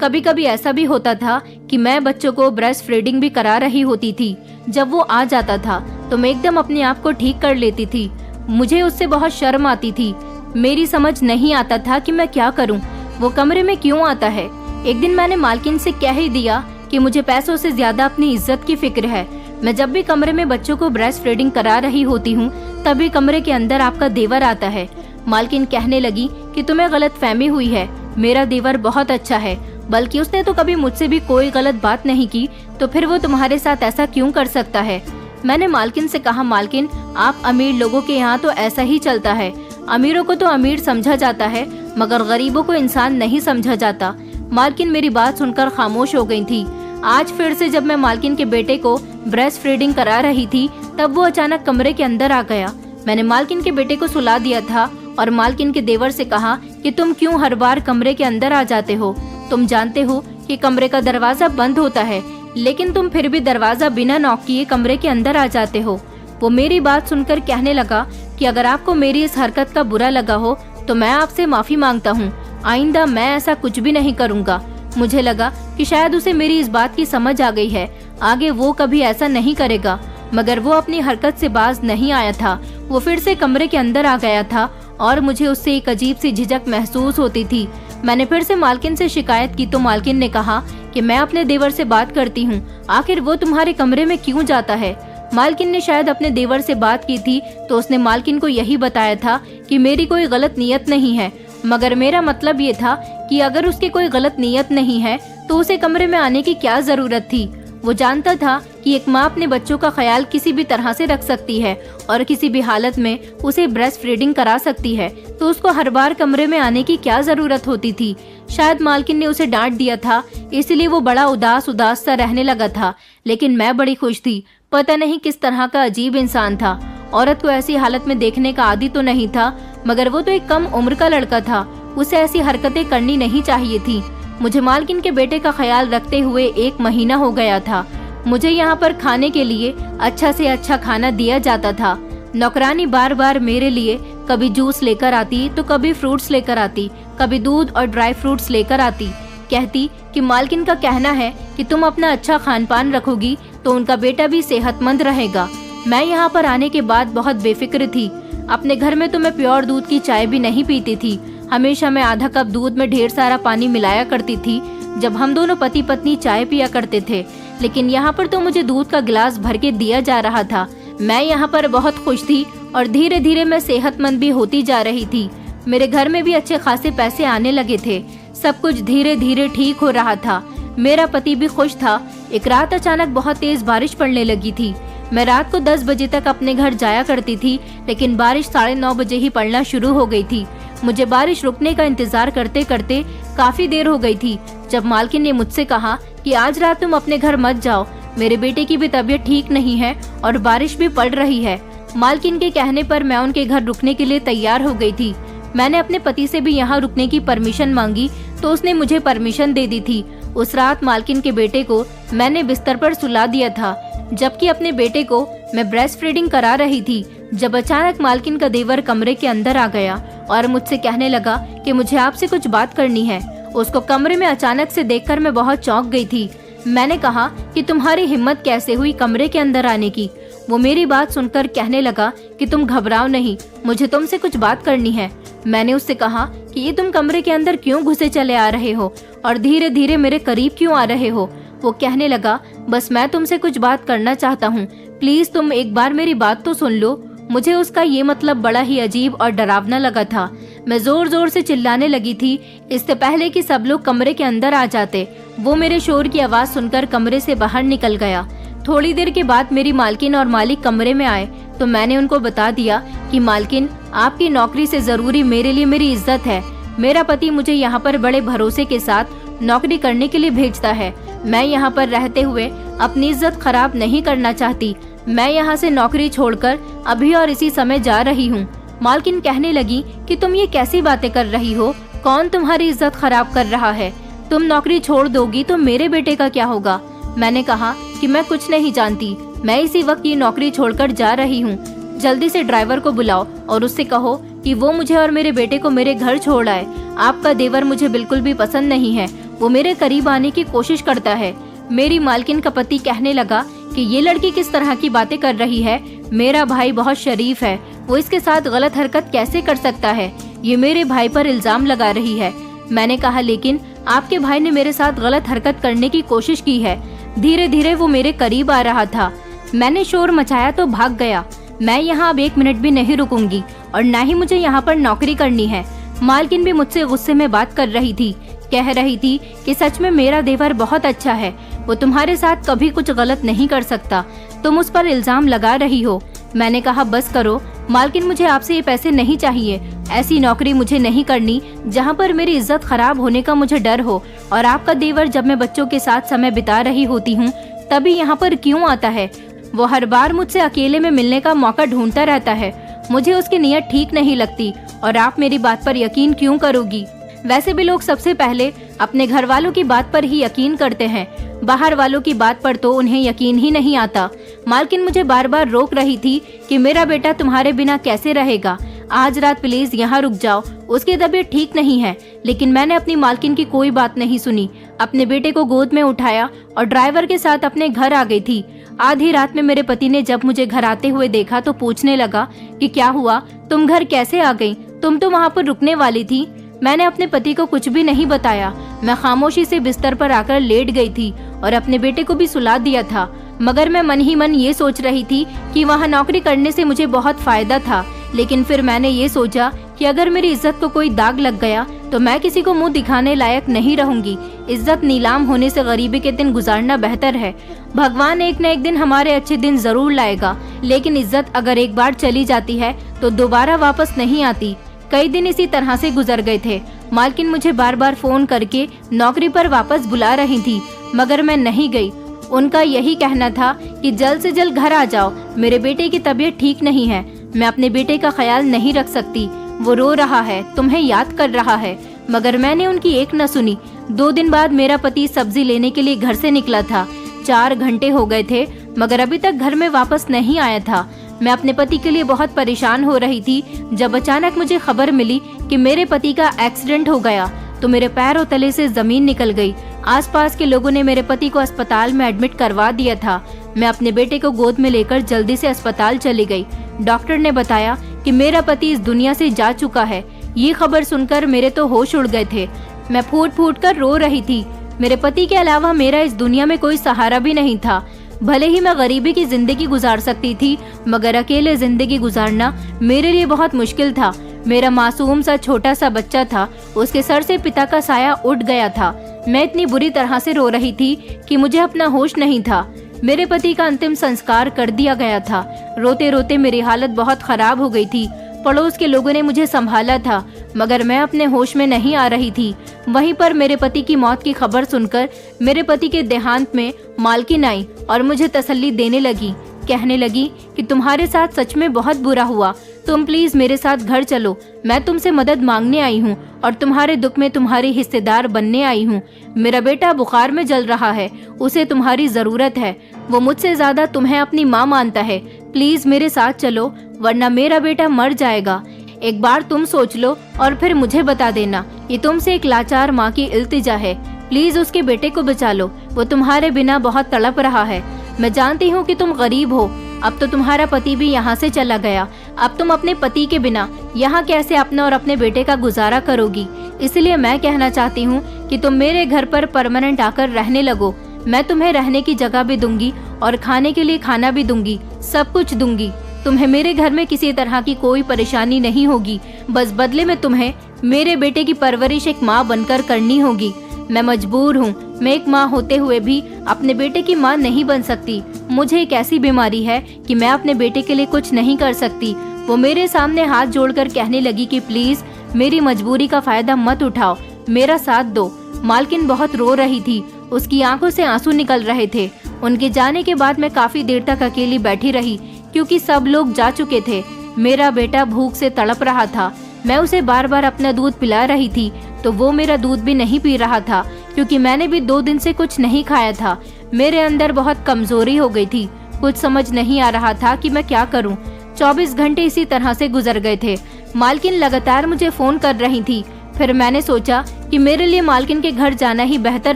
कभी कभी ऐसा भी होता था कि मैं बच्चों को ब्रेस्ट फीडिंग भी करा रही होती थी। जब वो आ जाता था तो मैं एकदम अपने आप को ठीक कर लेती थी। मुझे उससे बहुत शर्म आती थी। मेरी समझ नहीं आता था कि मैं क्या करूं। वो कमरे में क्यों आता है। एक दिन मैंने मालकिन से कह ही दिया कि मुझे पैसों से ज्यादा अपनी इज्जत की फिक्र है। मैं जब भी कमरे में बच्चों को ब्रेस्ट फीडिंग करा रही होती हूँ तभी कमरे के अंदर आपका देवर आता है। मालकिन कहने लगी कि तुम्हें गलत फहमी हुई है, मेरा देवर बहुत अच्छा है, बल्कि उसने तो कभी मुझसे भी कोई गलत बात नहीं की, तो फिर वो तुम्हारे साथ ऐसा क्यों कर सकता है। मैंने मालकिन से कहा, मालकिन आप अमीर लोगों के यहाँ तो ऐसा ही चलता है। अमीरों को तो अमीर समझा जाता है मगर गरीबों को इंसान नहीं समझा जाता। मालकिन मेरी बात सुनकर खामोश हो गई थी। आज फिर से जब मैं मालकिन के बेटे को ब्रेस्ट फीडिंग करा रही थी तब वो अचानक कमरे के अंदर आ गया। मैंने मालकिन के बेटे को सुला दिया था और मालकिन के देवर से कहा कि तुम क्यों हर बार कमरे के अंदर आ जाते हो। तुम जानते हो कि कमरे का दरवाजा बंद होता है, लेकिन तुम फिर भी दरवाजा बिना नॉक किए कमरे के अंदर आ जाते हो। वो मेरी बात सुनकर कहने लगा कि अगर आपको मेरी इस हरकत का बुरा लगा हो तो मैं आपसे माफी मांगता हूँ। आइंदा मैं ऐसा कुछ भी नहीं करूँगा। मुझे लगा कि शायद उसे मेरी इस बात की समझ आ गई है, आगे वो कभी ऐसा नहीं करेगा, मगर वो अपनी हरकत से बाज नहीं आया था। वो फिर से कमरे के अंदर आ गया था और मुझे उससे एक अजीब सी झिझक महसूस होती थी। मैंने फिर से मालकिन से शिकायत की तो मालकिन ने कहा कि मैं अपने देवर से बात करती हूँ, आखिर वो तुम्हारे कमरे में क्यों जाता है। मालकिन ने शायद अपने देवर से बात की थी तो उसने मालकिन को यही बताया था कि मेरी कोई गलत नीयत नहीं है, मगर मेरा मतलब ये था कि अगर उसकी कोई गलत नीयत नहीं है तो उसे कमरे में आने की क्या जरूरत थी। वो जानता था कि एक माँ अपने बच्चों का ख्याल किसी भी तरह से रख सकती है और किसी भी हालत में उसे ब्रेस्ट फीडिंग करा सकती है, तो उसको हर बार कमरे में आने की क्या जरूरत होती थी। शायद मालकिन ने उसे डांट दिया था, इसलिए वो बड़ा उदास उदास सा रहने लगा था, लेकिन मैं बड़ी खुश थी। पता नहीं किस तरह का अजीब इंसान था। औरत को ऐसी हालत में देखने का आदी तो नहीं था, मगर वो तो एक कम उम्र का लड़का था, उसे ऐसी हरकतें करनी नहीं चाहिए थी। मुझे मालकिन के बेटे का ख्याल रखते हुए 1 महीना हो गया था। मुझे यहाँ पर खाने के लिए अच्छा से अच्छा खाना दिया जाता था। नौकरानी बार बार मेरे लिए कभी जूस लेकर आती तो कभी फ्रूट्स लेकर आती, कभी दूध और ड्राई फ्रूट्स लेकर आती। कहती कि मालकिन का कहना है कि तुम अपना अच्छा खान पान रखोगी तो उनका बेटा भी सेहतमंद रहेगा। मैं यहाँ पर आने के बाद बहुत बेफिक्र थी। अपने घर में तो मैं प्योर दूध की चाय भी नहीं पीती थी। हमेशा मैं आधा कप दूध में ढेर सारा पानी मिलाया करती थी जब हम दोनों पति पत्नी चाय पिया करते थे, लेकिन यहाँ पर तो मुझे दूध का गिलास भर के दिया जा रहा था। मैं यहाँ पर बहुत खुश थी और धीरे धीरे मैं सेहतमंद भी होती जा रही थी। मेरे घर में भी अच्छे खासे पैसे आने लगे थे। सब कुछ धीरे धीरे ठीक हो रहा था। मेरा पति भी खुश था। एक रात अचानक बहुत तेज बारिश पड़ने लगी थी। मैं रात को 10 बजे तक अपने घर जाया करती थी, लेकिन बारिश 9:30 बजे ही पड़ना शुरू हो गई थी। मुझे बारिश रुकने का इंतजार करते करते काफी देर हो गई थी जब मालकिन ने मुझसे कहा कि आज रात तुम अपने घर मत जाओ, मेरे बेटे की भी तबीयत ठीक नहीं है और बारिश भी पड़ रही है। मालकिन के कहने पर मैं उनके घर रुकने के लिए तैयार हो गई थी। मैंने अपने पति से भी यहाँ रुकने की परमिशन मांगी तो उसने मुझे परमिशन दे दी थी। उस रात मालकिन के बेटे को मैंने बिस्तर पर सुला दिया था, जबकि अपने बेटे को मैं ब्रेस्ट फीडिंग करा रही थी, जब अचानक मालकिन का देवर कमरे के अंदर आ गया और मुझसे कहने लगा कि मुझे आपसे कुछ बात करनी है। उसको कमरे में अचानक से देखकर मैं बहुत चौंक गई थी। मैंने कहा कि तुम्हारी हिम्मत कैसे हुई कमरे के अंदर आने की। वो मेरी बात सुनकर कहने लगा कि तुम घबराओ नहीं, मुझे तुमसे कुछ बात करनी है। मैंने उससे कहा कि ये तुम कमरे के अंदर क्यों घुसे चले आ रहे हो और धीरे धीरे मेरे करीब क्यों आ रहे हो। वो कहने लगा, बस मैं तुमसे कुछ बात करना चाहता हूँ, प्लीज तुम एक बार मेरी बात तो सुन लो। मुझे उसका ये मतलब बड़ा ही अजीब और डरावना लगा था। मैं जोर जोर से चिल्लाने लगी थी इससे पहले कि सब लोग कमरे के अंदर आ जाते। वो मेरे शोर की आवाज सुनकर कमरे से बाहर निकल गया। थोड़ी देर के बाद मेरी मालकिन और मालिक कमरे में आए तो मैंने उनको बता दिया कि मालकिन, आपकी नौकरी से जरूरी मेरे लिए मेरी इज्जत है। मेरा पति मुझे यहाँ पर बड़े भरोसे के साथ नौकरी करने के लिए भेजता है। मैं यहाँ पर रहते हुए अपनी इज्जत खराब नहीं करना चाहती। मैं यहाँ से नौकरी छोड़कर अभी और इसी समय जा रही हूँ। मालकिन कहने लगी कि तुम ये कैसी बातें कर रही हो, कौन तुम्हारी इज्जत खराब कर रहा है। तुम नौकरी छोड़ दोगी तो मेरे बेटे का क्या होगा। मैंने कहा कि मैं कुछ नहीं जानती, मैं इसी वक्त ये नौकरी छोड़कर जा रही हूँ। जल्दी से ड्राइवर को बुलाओ और उससे कहो कि वो मुझे और मेरे बेटे को मेरे घर छोड़ आए। आपका देवर मुझे बिल्कुल भी पसंद नहीं है, वो मेरे करीब आने की कोशिश करता है। मेरी मालकिन का पति कहने लगा कि ये लड़की किस तरह की बातें कर रही है, मेरा भाई बहुत शरीफ है, वो इसके साथ गलत हरकत कैसे कर सकता है, ये मेरे भाई पर इल्जाम लगा रही है। मैंने कहा लेकिन आपके भाई ने मेरे साथ गलत हरकत करने की कोशिश की है। धीरे धीरे वो मेरे करीब आ रहा था। मैंने शोर मचाया तो भाग गया। मैं यहाँ अब 1 मिनट भी नहीं रुकूंगी और न ही मुझे यहाँ पर नौकरी करनी है। मालकिन भी मुझसे गुस्से में बात कर रही थी, कह रही थी कि सच में मेरा देवर बहुत अच्छा है, वो तुम्हारे साथ कभी कुछ गलत नहीं कर सकता, तुम उस पर इल्जाम लगा रही हो। मैंने कहा बस करो मालकिन, मुझे आपसे ये पैसे नहीं चाहिए। ऐसी नौकरी मुझे नहीं करनी जहाँ पर मेरी इज्जत खराब होने का मुझे डर हो। और आपका देवर जब मैं बच्चों के साथ समय बिता रही होती हूँ तभी यहाँ पर क्यों आता है? वो हर बार मुझसे अकेले में मिलने का मौका ढूंढता रहता है। मुझे उसकी नीयत ठीक नहीं लगती और आप मेरी बात पर यकीन क्यों करोगी? वैसे भी लोग सबसे पहले अपने घर वालों की बात पर ही यकीन करते हैं, बाहर वालों की बात पर तो उन्हें यकीन ही नहीं आता। मालकिन मुझे बार बार रोक रही थी कि मेरा बेटा तुम्हारे बिना कैसे रहेगा, आज रात प्लीज यहाँ रुक जाओ, उसकी तबीयत ठीक नहीं है। लेकिन मैंने अपनी मालकिन की कोई बात नहीं सुनी, अपने बेटे को गोद में उठाया और ड्राइवर के साथ अपने घर आ गई थी। आधी रात में मेरे पति ने जब मुझे घर आते हुए देखा तो पूछने लगा कि क्या हुआ, तुम घर कैसे आ गई, तुम तो वहाँ पर रुकने वाली थी। मैंने अपने पति को कुछ भी नहीं बताया। मैं खामोशी से बिस्तर पर आकर लेट गई थी और अपने बेटे को भी सुला दिया था। मगर मैं मन ही मन ये सोच रही थी कि वहाँ नौकरी करने से मुझे बहुत फायदा था। लेकिन फिर मैंने ये सोचा कि अगर मेरी इज्जत को कोई दाग लग गया तो मैं किसी को मुंह दिखाने लायक नहीं रहूंगी। इज्जत नीलाम होने से गरीबी के दिन गुजारना बेहतर है। भगवान एक न एक दिन हमारे अच्छे दिन जरूर लाएगा, लेकिन इज्जत अगर एक बार चली जाती है तो दोबारा वापस नहीं आती। कई दिन इसी तरह से गुजर गए थे। मालकिन मुझे बार बार फोन करके नौकरी पर वापस बुला रही थी, मगर मैं नहीं गई। उनका यही कहना था कि जल्द से जल्द घर आ जाओ, मेरे बेटे की तबीयत ठीक नहीं है, मैं अपने बेटे का ख्याल नहीं रख सकती, वो रो रहा है, तुम्हें याद कर रहा है। मगर मैंने उनकी एक न सुनी। 2 दिन बाद मेरा पति सब्जी लेने के लिए घर से निकला था। 4 घंटे हो गए थे मगर अभी तक घर में वापस नहीं आया था। मैं अपने पति के लिए बहुत परेशान हो रही थी जब अचानक मुझे खबर मिली कि मेरे पति का एक्सीडेंट हो गया तो मेरे पैरों तले से जमीन निकल गई। आसपास के लोगों ने मेरे पति को अस्पताल में एडमिट करवा दिया था। मैं अपने बेटे को गोद में लेकर जल्दी से अस्पताल चली गई। डॉक्टर ने बताया कि मेरा पति इस दुनिया से जा चुका है। ये खबर सुनकर मेरे तो होश उड़ गए थे। मैं फूट फूट कर रो रही थी। मेरे पति के अलावा मेरा इस दुनिया में कोई सहारा भी नहीं था। भले ही मैं गरीबी की जिंदगी गुजार सकती थी, मगर अकेले जिंदगी गुजारना मेरे लिए बहुत मुश्किल था। मेरा मासूम सा छोटा सा बच्चा था, उसके सर से पिता का साया उठ गया था। मैं इतनी बुरी तरह से रो रही थी कि मुझे अपना होश नहीं था। मेरे पति का अंतिम संस्कार कर दिया गया था। रोते रोते मेरी हालत बहुत खराब हो गई थी। पड़ोस के लोगों ने मुझे संभाला था, मगर मैं अपने होश में नहीं आ रही थी। वहीं पर मेरे पति की मौत की खबर सुनकर मेरे पति के देहांत में मालकिन आई और मुझे तसल्ली देने लगी। कहने लगी कि तुम्हारे साथ सच में बहुत बुरा हुआ, तुम प्लीज मेरे साथ घर चलो, मैं तुमसे मदद मांगने आई हूँ और तुम्हारे दुख में तुम्हारी हिस्सेदार बनने आई हूँ। मेरा बेटा बुखार में जल रहा है, उसे तुम्हारी जरूरत है, वो मुझसे ज्यादा तुम्हें अपनी माँ मानता है। प्लीज मेरे साथ चलो वरना मेरा बेटा मर जाएगा। एक बार तुम सोच लो और फिर मुझे बता देना। ये तुमसे एक लाचार माँ की इल्तिजा है, प्लीज उसके बेटे को बचा लो, वो तुम्हारे बिना बहुत तड़प रहा है। मैं जानती हूँ कि तुम गरीब हो, अब तो तुम्हारा पति भी यहाँ से चला गया, अब तुम अपने पति के बिना यहाँ कैसे अपना और अपने बेटे का गुजारा करोगी। इसलिए मैं कहना चाहती हूँ कि तुम मेरे घर पर परमानेंट आकर रहने लगो। मैं तुम्हें रहने की जगह भी दूंगी और खाने के लिए खाना भी दूंगी, सब कुछ दूंगी। तुम्हें मेरे घर में किसी तरह की कोई परेशानी नहीं होगी। बस बदले में तुम्हें मेरे बेटे की परवरिश एक माँ बनकर करनी होगी। मैं मजबूर हूँ, मैं एक माँ होते हुए भी अपने बेटे की माँ नहीं बन सकती। मुझे एक ऐसी बीमारी है कि मैं अपने बेटे के लिए कुछ नहीं कर सकती। वो मेरे सामने हाथ जोड़कर कहने लगी कि प्लीज मेरी मजबूरी का फायदा मत उठाओ, मेरा साथ दो। मालकिन बहुत रो रही थी, उसकी आंखों से आंसू निकल रहे थे। उनके जाने के बाद मैं काफी देर तक अकेली बैठी रही क्योंकि सब लोग जा चुके थे। मेरा बेटा भूख से तड़प रहा था। मैं उसे बार बार अपना दूध पिला रही थी तो वो मेरा दूध भी नहीं पी रहा था क्योंकि मैंने भी 2 दिन से कुछ नहीं खाया था। मेरे अंदर बहुत कमजोरी हो गई थी। कुछ समझ नहीं आ रहा था कि मैं क्या करूं। 24 घंटे इसी तरह से गुजर गए थे। मालकिन लगातार मुझे फोन कर रही थी। फिर मैंने सोचा कि मेरे लिए मालकिन के घर जाना ही बेहतर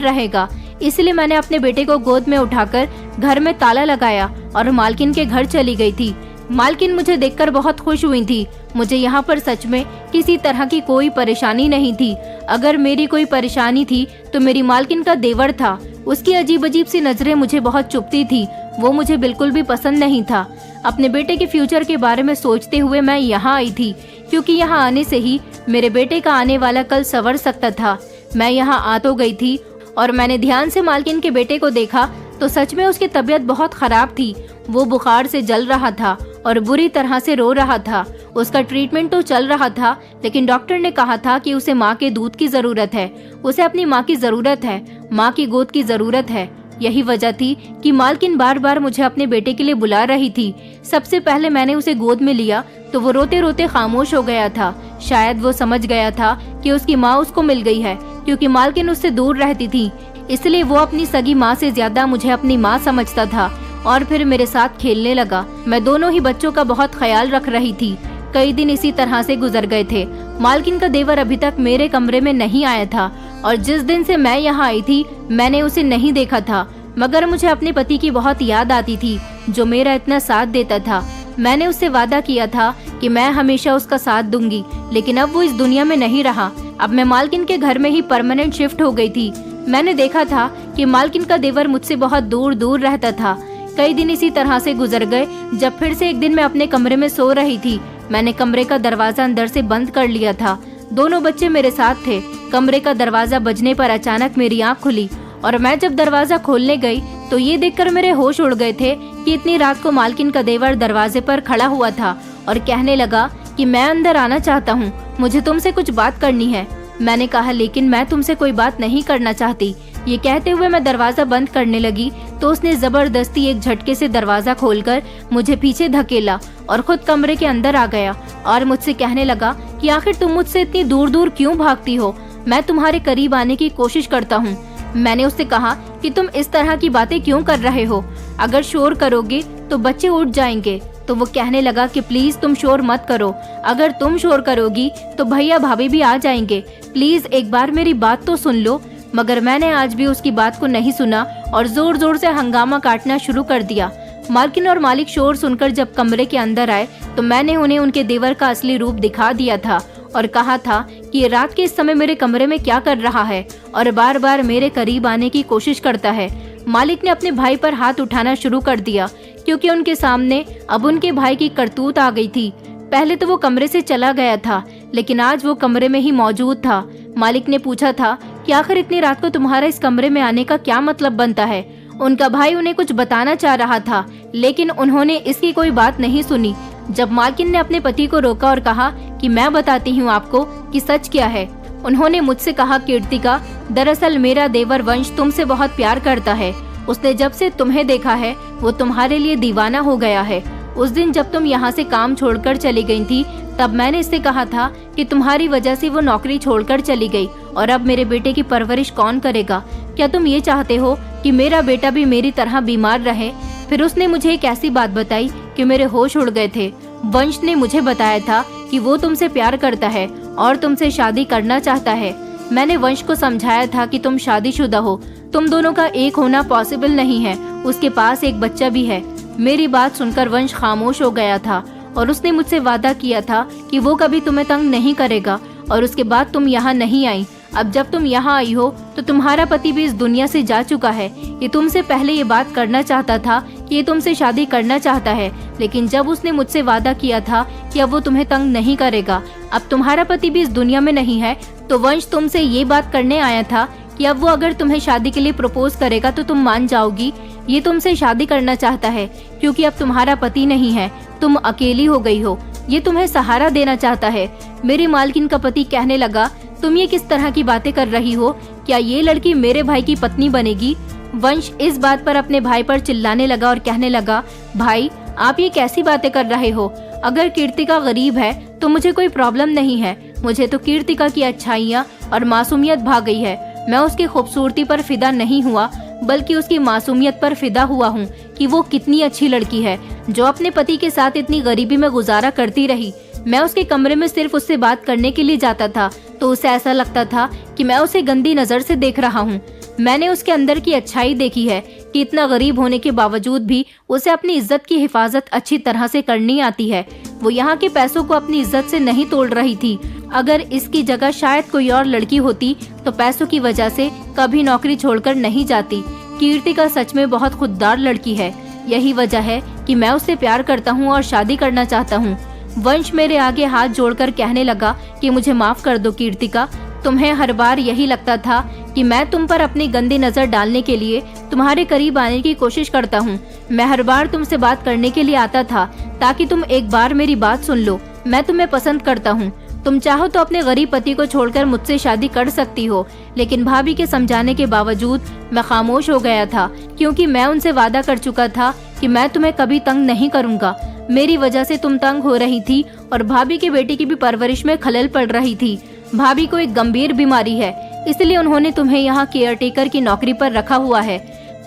रहेगा, इसलिए मैंने अपने बेटे को गोद में उठाकर घर में ताला लगाया और मालकिन के घर चली गई थी। मालकिन मुझे देखकर बहुत खुश हुई थी। मुझे यहाँ पर सच में किसी तरह की कोई परेशानी नहीं थी। अगर मेरी कोई परेशानी थी तो मेरी मालकिन का देवर था। उसकी अजीब अजीब सी नजरें मुझे बहुत चुभती थी। वो मुझे बिल्कुल भी पसंद नहीं था। अपने बेटे के फ्यूचर के बारे में सोचते हुए मैं यहाँ आई थी, क्योंकि यहाँ आने से ही मेरे बेटे का आने वाला कल संवर सकता था। मैं यहाँ आ तो गई थी और मैंने ध्यान से मालकिन के बेटे को देखा तो सच में उसकी तबीयत बहुत खराब थी। वो बुखार से जल रहा था और बुरी तरह से रो रहा था। उसका ट्रीटमेंट तो चल रहा था, लेकिन डॉक्टर ने कहा था कि उसे माँ के दूध की जरूरत है, उसे अपनी माँ की जरूरत है, माँ की गोद की जरूरत है। यही वजह थी कि मालकिन बार बार मुझे अपने बेटे के लिए बुला रही थी। सबसे पहले मैंने उसे गोद में लिया तो वो रोते रोते खामोश हो गया था। शायद वो समझ गया था कि उसकी माँ उसको मिल गई है, क्योंकि मालकिन उससे दूर रहती थी, इसलिए वो अपनी सगी माँ से ज्यादा मुझे अपनी माँ समझता था और फिर मेरे साथ खेलने लगा। मैं दोनों ही बच्चों का बहुत ख्याल रख रही थी। कई दिन इसी तरह से गुजर गए थे। मालकिन का देवर अभी तक मेरे कमरे में नहीं आया था और जिस दिन से मैं यहाँ आई थी मैंने उसे नहीं देखा था, मगर मुझे अपने पति की बहुत याद आती थी जो मेरा इतना साथ देता था। मैंने उससे वादा किया था कि मैं हमेशा उसका साथ दूंगी, लेकिन अब वो इस दुनिया में नहीं रहा। अब मैं मालकिन के घर में ही परमानेंट शिफ्ट हो गई थी। मैंने देखा था कि मालकिन का देवर मुझसे बहुत दूर दूर रहता था। कई दिन इसी तरह से गुजर गए जब फिर से एक दिन मैं अपने कमरे में सो रही थी। मैंने कमरे का दरवाजा अंदर से बंद कर लिया था। दोनों बच्चे मेरे साथ थे। कमरे का दरवाजा बजने पर अचानक मेरी आंख खुली और मैं जब दरवाजा खोलने गई तो ये देखकर मेरे होश उड़ गए थे कि इतनी रात को मालकिन का देवर दरवाजे पर खड़ा हुआ था और कहने लगा कि मैं अंदर आना चाहता हूँ, मुझे तुमसे कुछ बात करनी है। मैंने कहा लेकिन मैं तुमसे कोई बात नहीं करना चाहती। ये कहते हुए मैं दरवाजा बंद करने लगी तो उसने जबरदस्ती एक झटके से दरवाजा खोलकर मुझे पीछे धकेला और खुद कमरे के अंदर आ गया और मुझसे कहने लगा कि आखिर तुम मुझसे इतनी दूर दूर क्यों भागती हो, मैं तुम्हारे करीब आने की कोशिश करता हूँ। मैंने उससे कहा कि तुम इस तरह की बातें क्यों कर रहे हो, अगर शोर करोगे तो बच्चे उठ जाएंगे। तो वो कहने लगा कि प्लीज तुम शोर मत करो, अगर तुम शोर करोगी तो भैया भाभी भी आ जाएंगे, प्लीज एक बार मेरी बात तो सुन लो। मगर मैंने आज भी उसकी बात को नहीं सुना और जोर जोर से हंगामा काटना शुरू कर दिया। मालकिन और मालिक शोर सुनकर जब कमरे के अंदर आए तो मैंने उन्हें उनके देवर का असली रूप दिखा दिया था और कहा था कि ये रात के इस समय मेरे कमरे में क्या कर रहा है और बार बार मेरे करीब आने की कोशिश करता है। मालिक ने अपने भाई पर हाथ उठाना शुरू कर दिया, क्योंकि उनके सामने अब उनके भाई की करतूत आ गई थी। पहले तो वो कमरे से चला गया था, लेकिन आज वो कमरे में ही मौजूद था। मालिक ने पूछा था कि आखिर इतनी रात को तुम्हारा इस कमरे में आने का क्या मतलब बनता है। उनका भाई उन्हें कुछ बताना चाह रहा था, लेकिन उन्होंने इसकी कोई बात नहीं सुनी। जब मालकिन ने अपने पति को रोका और कहा कि मैं बताती हूँ आपको कि सच क्या है, उन्होंने मुझसे कहा कीर्तिका, दरअसल मेरा देवर वंश तुमसे बहुत प्यार करता है। उसने जब से तुम्हें देखा है वो तुम्हारे लिए दीवाना हो गया है। उस दिन जब तुम यहाँ से काम छोड़कर चली गई थी तब मैंने इससे कहा था कि तुम्हारी वजह से वो नौकरी छोड़कर चली गई और अब मेरे बेटे की परवरिश कौन करेगा। क्या तुम ये चाहते हो कि मेरा बेटा भी मेरी तरह बीमार रहे? फिर उसने मुझे एक ऐसी बात बताई कि मेरे होश उड़ गए थे। वंश ने मुझे बताया था कि वो तुमसे प्यार करता है और तुमसे शादी करना चाहता है। मैंने वंश को समझाया था कि तुम शादीशुदा हो, तुम दोनों का एक होना पॉसिबल नहीं है, उसके पास एक बच्चा भी है। मेरी बात सुनकर वंश खामोश हो गया था और उसने मुझसे वादा किया था कि वो कभी तुम्हें तंग नहीं करेगा और उसके बाद तुम यहाँ नहीं आई। अब जब तुम यहाँ आई हो तो तुम्हारा पति भी इस दुनिया से जा चुका है। ये तुमसे पहले ये बात करना चाहता था कि ये तुमसे शादी करना चाहता है, लेकिन जब उसने मुझसे वादा किया था कि अब वो तुम्हें तंग नहीं करेगा, अब तुम्हारा पति भी इस दुनिया में नहीं है, तो वंश तुमसे ये बात करने आया था कि अब वो अगर तुम्हें शादी के लिए प्रपोज करेगा तो तुम मान जाओगी। ये तुमसे शादी करना चाहता है क्योंकि अब तुम्हारा पति नहीं है, तुम अकेली हो गई हो। ये तुम्हें सहारा देना चाहता है। मेरी मालकिन का पति कहने लगा, तुम ये किस तरह की बातें कर रही हो? क्या ये लड़की मेरे भाई की पत्नी बनेगी? वंश इस बात पर अपने भाई पर चिल्लाने लगा और कहने लगा, भाई आप ये कैसी बातें कर रहे हो? अगर कीर्तिका गरीब है तो मुझे कोई प्रॉब्लम नहीं है, मुझे तो कीर्तिका की अच्छाइयाँ और मासूमियत भा गई है। मैं उसकी खूबसूरती पर फिदा नहीं हुआ, बल्कि उसकी मासूमियत पर फिदा हुआ हूँ कि वो कितनी अच्छी लड़की है जो अपने पति के साथ इतनी गरीबी में गुजारा करती रही। मैं उसके कमरे में सिर्फ उससे बात करने के लिए जाता था तो उसे ऐसा लगता था कि मैं उसे गंदी नजर से देख रहा हूँ। मैंने उसके अंदर की अच्छाई देखी है कि इतना गरीब होने के बावजूद भी उसे अपनी इज्जत की हिफाजत अच्छी तरह से करनी आती है। वो यहाँ के पैसों को अपनी इज्जत से नहीं तोड़ रही थी। अगर इसकी जगह शायद कोई और लड़की होती तो पैसों की वजह से कभी नौकरी छोड़कर नहीं जाती। कीर्तिका सच में बहुत खुददार लड़की है। यही वजह है कि मैं उससे प्यार करता हूँ और शादी करना चाहता हूँ। वंश मेरे आगे हाथ जोड़कर कहने लगा कि मुझे माफ कर दो कीर्तिका, तुम्हें हर बार यही लगता था कि मैं तुम पर अपनी गंदी नजर डालने के लिए तुम्हारे करीब आने की कोशिश करता हूँ। मैं हर बार तुमसे बात करने के लिए आता था ताकि तुम एक बार मेरी बात सुन लो। मैं तुम्हें पसंद करता हूँ। तुम चाहो तो अपने गरीब पति को छोड़कर मुझसे शादी कर सकती हो। लेकिन भाभी के समझाने के बावजूद मैं खामोश हो गया था, क्योंकि मैं उनसे वादा कर चुका था कि मैं तुम्हें कभी तंग नहीं करूँगा। मेरी वजह से तुम तंग हो रही थी और भाभी के बेटे की भी परवरिश में खलल पड़ रही थी। भाभी को एक गंभीर बीमारी है, इसलिए उन्होंने तुम्हें यहाँ केयरटेकर की नौकरी पर रखा हुआ है।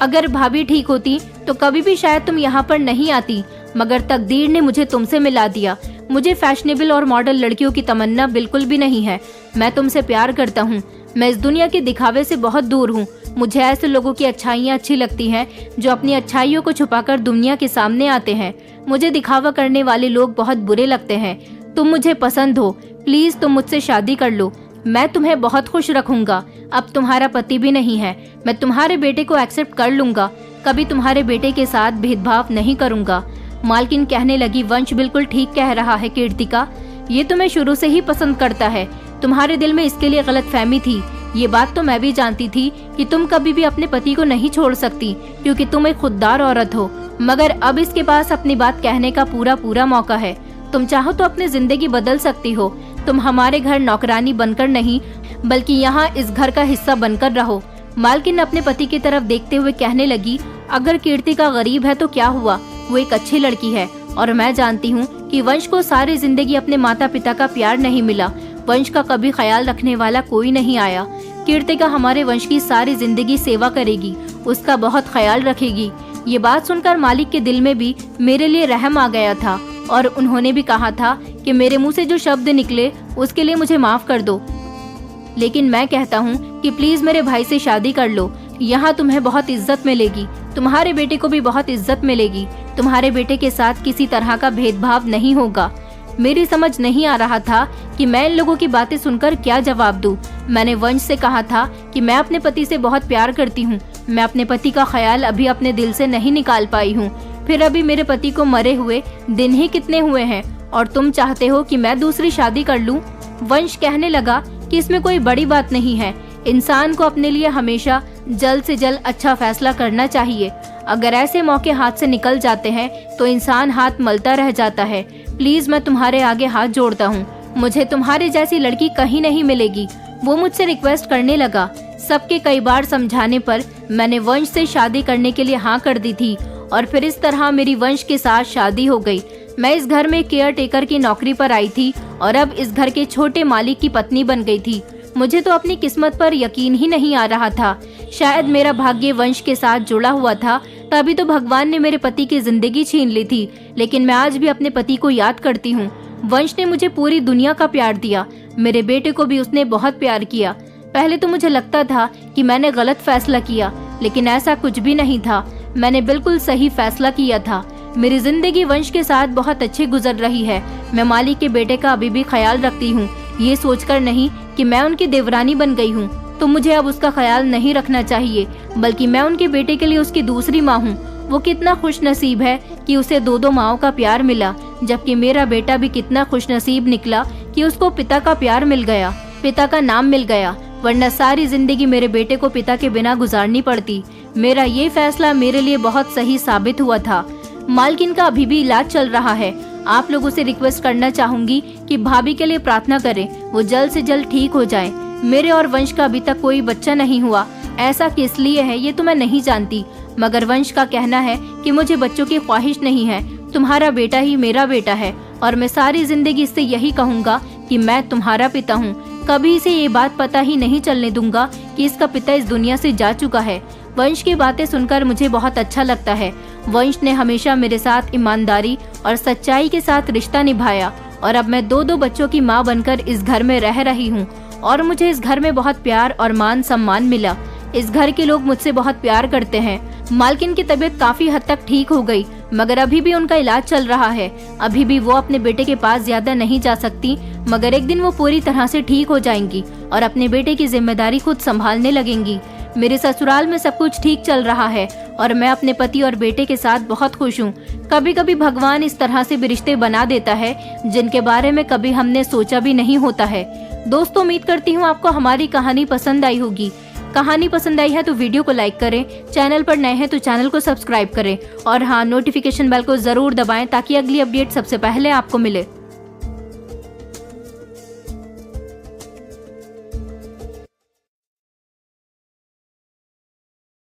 अगर भाभी ठीक होती तो कभी भी शायद तुम यहाँ पर नहीं आती, मगर तकदीर ने मुझे तुमसे मिला दिया। मुझे फैशनेबल और मॉडल लड़कियों की तमन्ना बिल्कुल भी नहीं है। मैं तुमसे प्यार करता हूँ। मैं इस दुनिया के दिखावे से बहुत दूर हूँ। मुझे ऐसे लोगों की अच्छाइयाँ अच्छी लगती हैं जो अपनी अच्छाइयों को छुपाकर दुनिया के सामने आते हैं। मुझे दिखावा करने वाले लोग बहुत बुरे लगते हैं। तुम मुझे पसंद हो, प्लीज तुम मुझसे शादी कर लो। मैं तुम्हें बहुत खुश रखूंगा। अब तुम्हारा पति भी नहीं है, मैं तुम्हारे बेटे को एक्सेप्ट कर लूंगा। कभी तुम्हारे बेटे के साथ भेदभाव नहीं करूंगा। मालकिन कहने लगी, वंश बिल्कुल ठीक कह रहा है कीर्तिका, ये तुम्हें शुरू से ही पसंद करता है। तुम्हारे दिल में इसके लिए गलतफहमी थी। ये बात तो मैं भी जानती थी कि तुम कभी भी अपने पति को नहीं छोड़ सकती, क्योंकि तुम एक खुददार औरत हो। मगर अब इसके पास अपनी बात कहने का पूरा मौका है। तुम चाहो तो अपनी जिंदगी बदल सकती हो। तुम हमारे घर नौकरानी बनकर नहीं, बल्कि यहाँ इस घर का हिस्सा बनकर रहो। मालकिन अपने पति की तरफ देखते हुए कहने लगी, अगर कीर्तिका गरीब है तो क्या हुआ, वो एक अच्छी लड़की है। और मैं जानती हूँ कि वंश को सारी जिंदगी अपने माता पिता का प्यार नहीं मिला। वंश का कभी ख्याल रखने वाला कोई नहीं आया। कीर्तिका हमारे वंश की सारी जिंदगी सेवा करेगी, उसका बहुत ख्याल रखेगी। ये बात सुनकर मालिक के दिल में भी मेरे लिए रहम आ गया था और उन्होंने भी कहा था कि मेरे मुंह से जो शब्द निकले उसके लिए मुझे माफ कर दो, लेकिन मैं कहता हूँ कि प्लीज मेरे भाई से शादी कर लो। यहाँ तुम्हें बहुत इज्जत मिलेगी, तुम्हारे बेटे को भी बहुत इज्जत मिलेगी। तुम्हारे बेटे के साथ किसी तरह का भेदभाव नहीं होगा। मेरी समझ नहीं आ रहा था कि मैं इन लोगों की बातें सुनकर क्या जवाब दूं। मैंने वंश से कहा था कि मैं अपने पति से बहुत प्यार करती हूँ। मैं अपने पति का ख्याल अभी अपने दिल से नहीं निकाल पाई हूँ। फिर अभी मेरे पति को मरे हुए दिन ही कितने हुए हैं और तुम चाहते हो कि मैं दूसरी शादी कर लूं? वंश कहने लगा कि इसमें कोई बड़ी बात नहीं है। इंसान को अपने लिए हमेशा जल्द से जल्द अच्छा फैसला करना चाहिए। अगर ऐसे मौके हाथ से निकल जाते हैं तो इंसान हाथ मलता रह जाता है। प्लीज मैं तुम्हारे आगे हाथ जोड़ता हूँ, मुझे तुम्हारे जैसी लड़की कहीं नहीं मिलेगी। वो मुझसे रिक्वेस्ट करने लगा। सबके कई बार समझाने पर मैंने वंश से शादी करने के लिए हाँ कर दी थी और फिर इस तरह मेरी वंश के साथ शादी हो गई। मैं इस घर में केयर टेकर की नौकरी पर आई थी और अब इस घर के छोटे मालिक की पत्नी बन गई थी। मुझे तो अपनी किस्मत पर यकीन ही नहीं आ रहा था। शायद मेरा भाग्य वंश के साथ जुड़ा हुआ था, तभी तो भगवान ने मेरे पति की जिंदगी छीन ली थी। लेकिन मैं आज भी अपने पति को याद करती हूँ। वंश ने मुझे पूरी दुनिया का प्यार दिया। मेरे बेटे को भी उसने बहुत प्यार किया। पहले तो मुझे लगता था कि मैंने गलत फैसला किया, लेकिन ऐसा कुछ भी नहीं था। मैंने बिल्कुल सही फैसला किया था। मेरी जिंदगी वंश के साथ बहुत अच्छी गुजर रही है। मैं मालिक के बेटे का अभी भी ख्याल रखती हूँ, ये सोचकर नहीं कि मैं उनकी देवरानी बन गई हूँ तो मुझे अब उसका ख्याल नहीं रखना चाहिए, बल्कि मैं उनके बेटे के लिए उसकी दूसरी माँ हूँ। वो कितना खुश नसीब है कि उसे दो माओं का प्यार मिला, जबकि मेरा बेटा भी कितना खुश नसीब निकला कि उसको पिता का प्यार मिल गया, पिता का नाम मिल गया। वरना सारी जिंदगी मेरे बेटे को पिता के बिना गुजारनी पड़ती। मेरा ये फैसला मेरे लिए बहुत सही साबित हुआ था। मालकिन का अभी भी इलाज चल रहा है। आप लोगों से रिक्वेस्ट करना चाहूंगी कि भाभी के लिए प्रार्थना करें, वो जल्द से जल्द ठीक हो जाए। मेरे और वंश का अभी तक कोई बच्चा नहीं हुआ। ऐसा किस लिए है ये तो मैं नहीं जानती, मगर वंश का कहना है कि मुझे बच्चों की ख्वाहिश नहीं है। तुम्हारा बेटा ही मेरा बेटा है और मैं सारी जिंदगी इससे यही कहूँगा कि मैं तुम्हारा पिता हूँ। कभी इसे ये बात पता ही नहीं चलने दूंगा कि इसका पिता इस दुनिया से जा चुका है। वंश की बातें सुनकर मुझे बहुत अच्छा लगता है। वंश ने हमेशा मेरे साथ ईमानदारी और सच्चाई के साथ रिश्ता निभाया और अब मैं 2 बच्चों की माँ बनकर इस घर में रह रही हूँ और मुझे इस घर में बहुत प्यार और मान सम्मान मिला। इस घर के लोग मुझसे बहुत प्यार करते हैं। मालकिन की तबीयत काफी हद तक ठीक हो गई, मगर अभी भी उनका इलाज चल रहा है। अभी भी वो अपने बेटे के पास ज्यादा नहीं जा सकती, मगर एक दिन वो पूरी तरह से ठीक हो जाएंगी और अपने बेटे की जिम्मेदारी खुद संभालने लगेंगी। मेरे ससुराल में सब कुछ ठीक चल रहा है और मैं अपने पति और बेटे के साथ बहुत खुश हूँ। कभी कभी भगवान इस तरह से भी रिश्ते बना देता है जिनके बारे में कभी हमने सोचा भी नहीं होता है। दोस्तों, उम्मीद करती हूँ आपको हमारी कहानी पसंद आई होगी। कहानी पसंद आई है तो वीडियो को लाइक करें, चैनल पर नए हैं तो चैनल को सब्सक्राइब करें और हाँ, नोटिफिकेशन बेल को जरूर दबाएं ताकि अगली अपडेट सबसे पहले आपको मिले।